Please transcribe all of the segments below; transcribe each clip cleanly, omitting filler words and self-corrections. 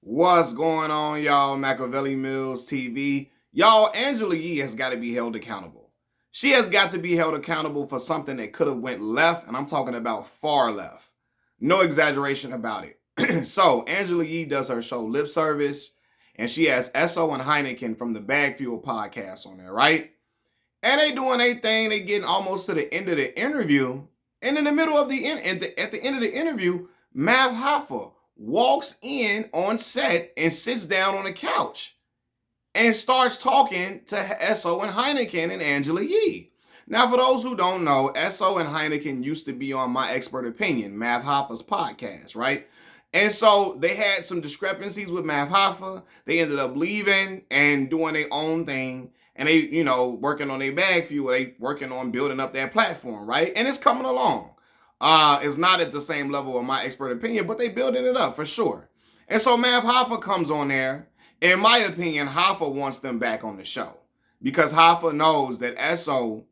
What's going on, y'all? Machiavelli Mills TV. Y'all, Angela Yee has got to be held accountable. She has got to be held accountable for something that could have went left, and I'm talking about far left. No exaggeration about it. So, Angela Yee does her show Lip Service, and she has Esso and Heineken from the Bag Fuel podcast on there, right? And they doing their thing. They getting almost to the end of the interview, and in the middle of at the end of the interview, Mav Hoffa walks in on set and sits down on the couch and starts talking to Esso and Heineken and Angela Yee. Now, for those who don't know, Esso and Heineken used to be on My Expert Opinion, Mav Hoffa's podcast, right? And so they had some discrepancies with Mav Hoffa. They ended up leaving and doing their own thing. And they, working on their bag fuel. They working on building up their platform, right? And it's coming along. It's not at the same level of My Expert Opinion, but they building it up for sure. And so Mav Hoffa comes on there. In my opinion, Hoffa wants them back on the show because Hoffa knows that Esso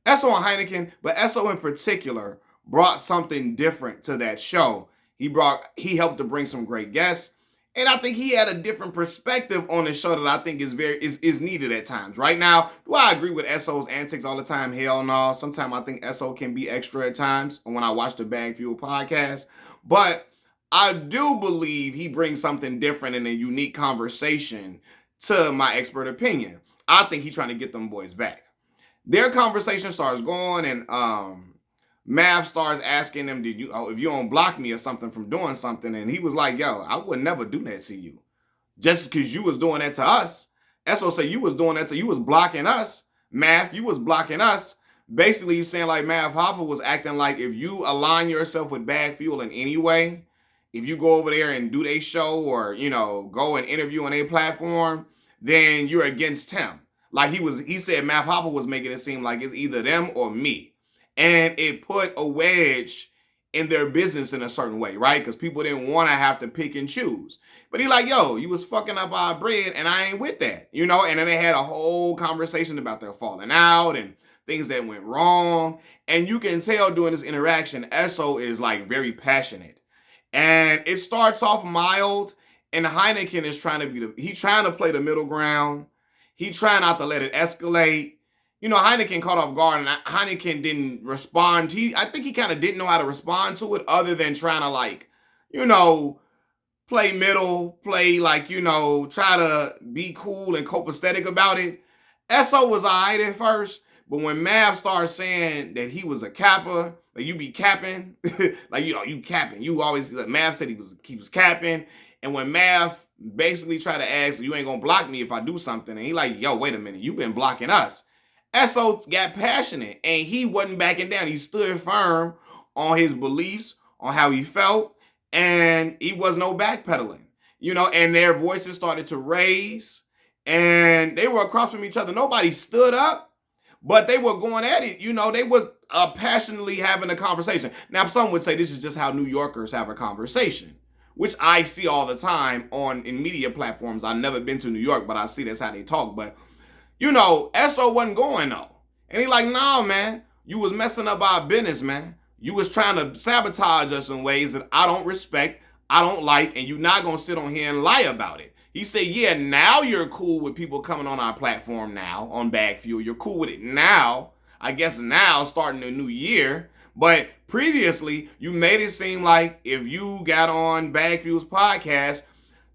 and Heineken, but Esso in particular, brought something different to that show. He helped to bring some great guests. And I think he had a different perspective on the show that I think is needed at times. Right now, do I agree with Esso's antics all the time? Hell no. Sometimes I think Esso can be extra at times when I watch the Bag Fuel podcast. But I do believe he brings something different and a unique conversation to My Expert Opinion. I think he's trying to get them boys back. Their conversation starts going and Mav starts asking him, if you don't block me or something from doing something? And he was like, yo, I would never do that to you. Just because you was doing that to us. Esso said you was doing that to you was blocking us. Mav, you was blocking us. Basically, he's saying like Mav Hoffa was acting like if you align yourself with Bag Fuel in any way, if you go over there and do their show or, go and interview on a platform, then you're against him. Like he said Mav Hoffa was making it seem like it's either them or me. And it put a wedge in their business in a certain way, right? Because people didn't want to have to pick and choose. But he like, yo, you was fucking up our bread and I ain't with that, And then they had a whole conversation about their falling out and things that went wrong. And you can tell during this interaction, Esso is like very passionate. And it starts off mild and Heineken is trying to play the middle ground. He trying not to let it escalate. Heineken caught off guard and Heineken didn't respond. I think he kind of didn't know how to respond to it other than trying to play middle, try to be cool and copacetic about it. Esso was all right at first, but when Mav started saying that he was a capper, like you be capping, you capping. You always, Mav said he was capping. And when Mav basically tried to ask, you ain't gonna block me if I do something. And he like, yo, wait a minute, you been blocking us. Esso got passionate and he wasn't backing down. He stood firm on his beliefs, on how he felt, and he was no backpedaling, and their voices started to raise and they were across from each other. Nobody stood up, but they were going at it. They were passionately having a conversation. Now, some would say this is just how New Yorkers have a conversation, which I see all the time in media platforms. I've never been to New York, but I see that's how they talk. But Esso wasn't going though. And he like, nah, man, you was messing up our business, man. You was trying to sabotage us in ways that I don't respect, I don't like, and you're not going to sit on here and lie about it. He said, yeah, now you're cool with people coming on our platform now, on Bag Fuel. You're cool with it now, I guess now, starting the new year. But previously, you made it seem like if you got on Bag Fuel's podcast,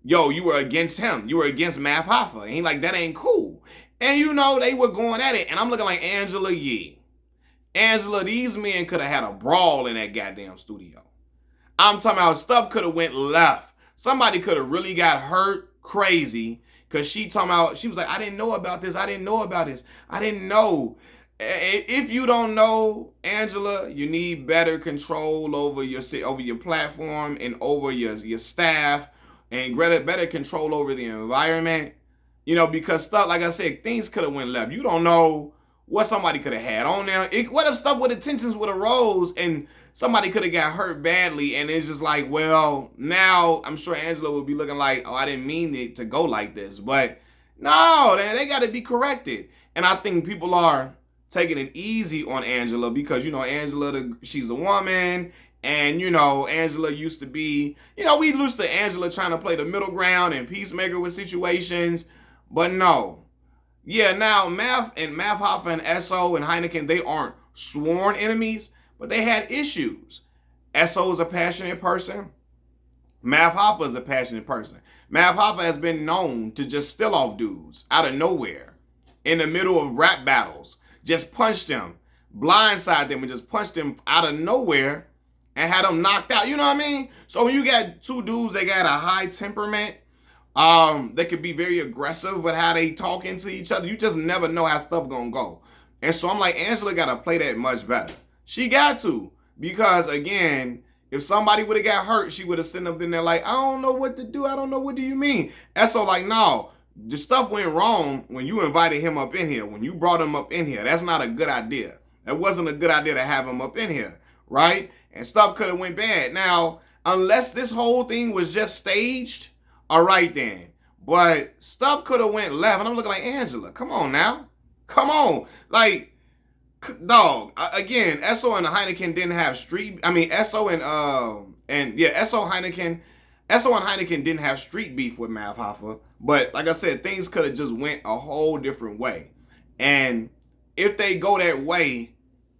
yo, you were against him. You were against Mav Hoffa. And he like, that ain't cool. And they were going at it. And I'm looking like Angela Yee. Angela, these men could have had a brawl in that goddamn studio. I'm talking about stuff could have went left. Somebody could have really got hurt crazy because she was like, I didn't know about this. I didn't know about this. I didn't know. If you don't know, Angela, you need better control over your platform and over your staff and better control over the environment. Because stuff, like I said, things could have went left. You don't know what somebody could have had on there. What if stuff with tensions would have rose and somebody could have got hurt badly and it's just like, well, now I'm sure Angela would be looking like, oh, I didn't mean it to go like this. But no, they got to be corrected. And I think people are taking it easy on Angela because, Angela, she's a woman And, you know, Angela used to be, you know, we used to Angela trying to play the middle ground and peacemaker with situations. But no. Yeah, now Math Hoffa and Esso and Heineken, they aren't sworn enemies, but they had issues. Esso is a passionate person. Math Hoffa is a passionate person. Math Hoffa has been known to just steal off dudes out of nowhere in the middle of rap battles. Just punch them, blindside them, and just punch them out of nowhere and had them knocked out. You know what I mean? So when you got two dudes that got a high temperament, they could be very aggressive with how they talk into each other. You just never know how stuff gonna go. And so I'm like, Angela gotta play that much better. She got to. Because again, if somebody would have got hurt, she would have sent up in there like, I don't know what to do. I don't know, what do you mean? And so like, no, the stuff went wrong when you invited him up in here, when you brought him up in here. That's not a good idea. That wasn't a good idea to have him up in here, right? And stuff could have went bad. Now, unless this whole thing was just staged, all right then. But stuff could have went left. And I'm looking like, Angela, come on now. Come on. Like, dog, again, Esso and Heineken didn't have Esso and Heineken didn't have street beef with Math Hoffa. But like I said, things could have just went a whole different way. And if they go that way,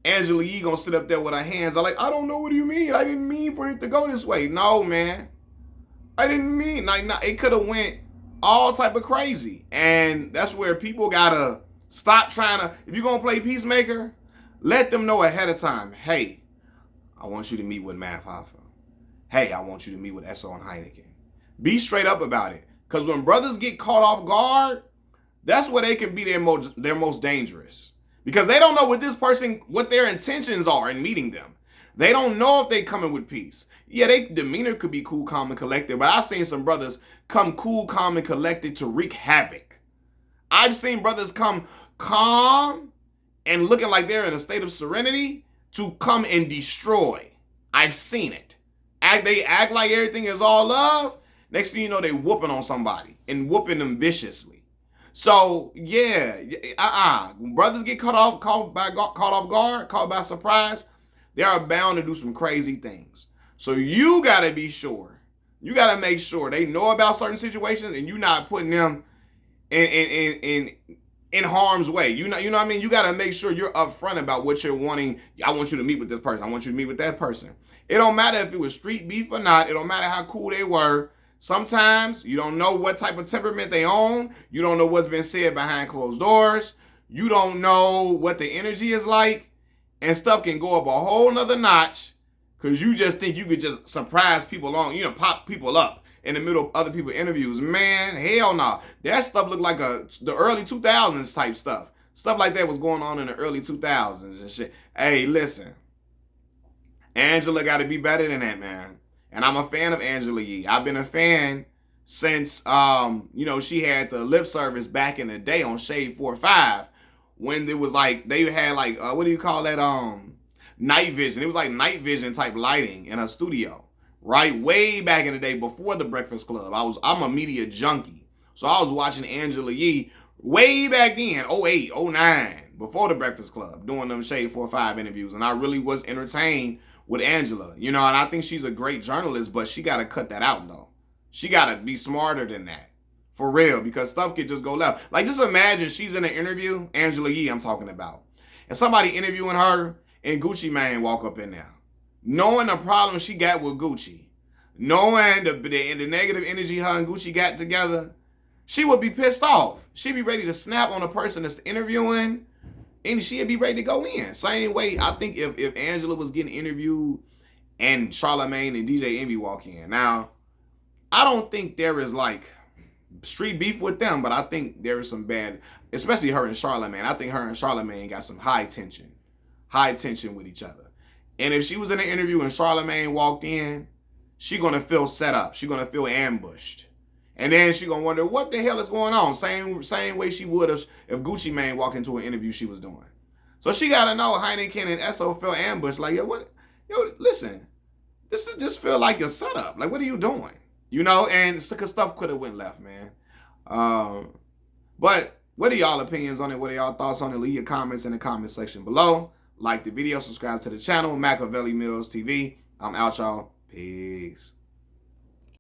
Angela Yee gonna sit up there with her hands. I'm like, I don't know, what do you mean? I didn't mean for it to go this way. No, man. I didn't mean, like, no, it could have went all type of crazy. And that's where people gotta stop trying to, if you're gonna play peacemaker, let them know ahead of time, hey, I want you to meet with Math Hoffa. Hey, I want you to meet with Esso and Heineken. Be straight up about it. Because when brothers get caught off guard, that's where they can be their most dangerous. Because they don't know what this person, what their intentions are in meeting them. They don't know if they coming with peace. Yeah, they demeanor could be cool, calm, and collected, but I've seen some brothers come cool, calm, and collected to wreak havoc. I've seen brothers come calm and looking like they're in a state of serenity to come and destroy. I've seen it. They act like everything is all love. Next thing you know, they whooping on somebody and whooping them viciously. So yeah, when brothers get caught off guard, caught by surprise, they are bound to do some crazy things. So you gotta be sure. You gotta make sure they know about certain situations and you're not putting them in harm's way. You know what I mean? You gotta make sure you're upfront about what you're wanting. I want you to meet with this person. I want you to meet with that person. It don't matter if it was street beef or not. It don't matter how cool they were. Sometimes you don't know what type of temperament they own. You don't know what's been said behind closed doors. You don't know what the energy is like. And stuff can go up a whole nother notch because you just think you could just surprise people on, pop people up in the middle of other people's interviews. Man, hell no. That stuff looked like the early 2000s type stuff. Stuff like that was going on in the early 2000s and shit. Hey, listen. Angela got to be better than that, man. And I'm a fan of Angela Yee. I've been a fan since, she had the lip service back in the day on Shade 4-5 when there was like, they had like, what do you call that? Night vision. It was like night vision type lighting in a studio, right? Way back in the day before the Breakfast Club. I'm a media junkie. So I was watching Angela Yee way back then, 08, 09, before the Breakfast Club, doing them Shade 4-5 interviews. And I really was entertained with Angela, and I think she's a great journalist, but she got to cut that out, though. She got to be smarter than that, for real, because stuff could just go left. Like, just imagine she's in an interview, Angela Yee I'm talking about, and somebody interviewing her, and Gucci Mane walk up in there, knowing the problem she got with Gucci, knowing the negative energy her and Gucci got together, she would be pissed off. She'd be ready to snap on the person that's interviewing, and she'd be ready to go in. Same way, I think if Angela was getting interviewed and Charlamagne and DJ Envy walk in. Now, I don't think there is like street beef with them, but I think there is some bad, especially her and Charlamagne. I think her and Charlamagne got some high tension with each other. And if she was in an interview and Charlamagne walked in, she gonna feel set up. She gonna feel ambushed. And then she gonna wonder what the hell is going on. Same way she would if Gucci Mane walked into an interview she was doing. So she gotta know Heineken and Esso feel ambushed. Like, listen, this is just feel like a setup. Like, what are you doing? And because stuff could have went left, man. But what are y'all opinions on it? What are y'all thoughts on it? Leave your comments in the comment section below. Like the video, subscribe to the channel, Machiavelli Mills TV. I'm out, y'all. Peace.